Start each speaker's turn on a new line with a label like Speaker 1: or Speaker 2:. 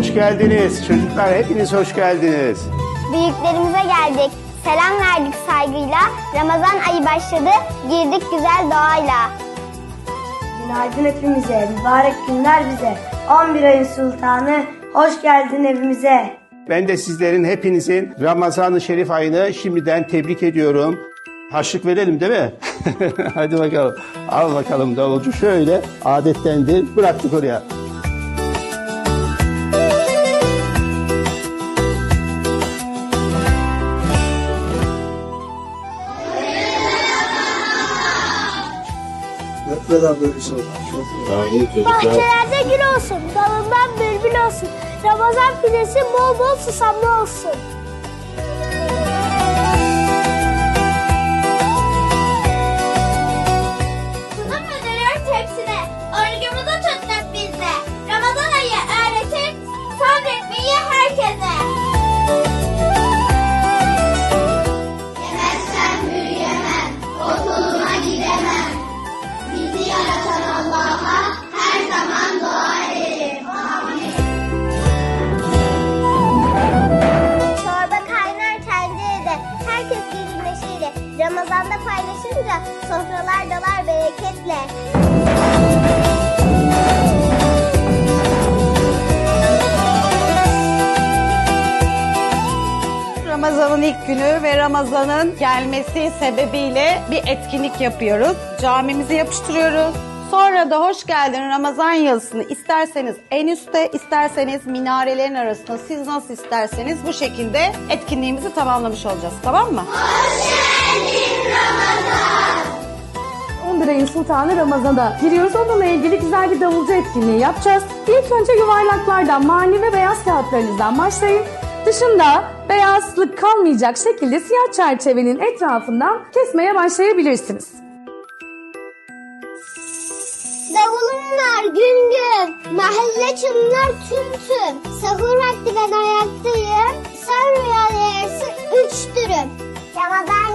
Speaker 1: Hoş geldiniz çocuklar, hepiniz hoş geldiniz.
Speaker 2: Büyüklerimize geldik. Selam verdik saygıyla. Ramazan ayı başladı. Girdik güzel doğayla.
Speaker 3: Günaydın hepimize, mübarek günler bize. 11 ayın sultanı, hoş geldin evimize.
Speaker 1: Ben de sizlerin hepinizin Ramazan-ı Şerif ayını şimdiden tebrik ediyorum. Harçlık verelim değil mi? Hadi bakalım. Al bakalım davulcu, şöyle adettendir. Bıraktık oraya.
Speaker 4: Neden böyle bir şey oldu?
Speaker 2: Bahçelerde gül olsun, dalından bülbül olsun. Ramazan pidesi bol bol susamlı olsun. Sunum müdürün tepsine, orucumuzu tuttuk biz de. Ramazan ayı öğretir, sabretmeyi herkese. Yemezsem büyüyemem, okuluma gidemem. Bizi yaratan Allah'a her zaman dua ederim. Amin. Çorba kaynar tencerede, herkes gelir neşeyle. Ramazan'da paylaşınca sofralar dolar bereketle.
Speaker 5: Ramazan'ın ilk günü ve Ramazan'ın gelmesi sebebiyle bir etkinlik yapıyoruz. Camimizi yapıştırıyoruz. Sonra da hoş geldin Ramazan yazısını isterseniz en üstte, isterseniz minarelerin arasında, siz nasıl isterseniz bu şekilde etkinliğimizi tamamlamış olacağız, tamam mı?
Speaker 6: 11 ayın sultanı Ramazan'a giriyoruz. Onunla ilgili güzel bir davulcu etkinliği yapacağız. İlk önce yuvarlaklardan, mavi ve beyaz kağıtlarınızdan başlayın. Dışında beyazlık kalmayacak şekilde siyah çerçevenin etrafından kesmeye başlayabilirsiniz.
Speaker 2: Davulum var gün gün, mahalle çınlar tüm tüm. Sahur vakti ben ayaktayım, sen rüyada yersin 3 dürüm. Ramazan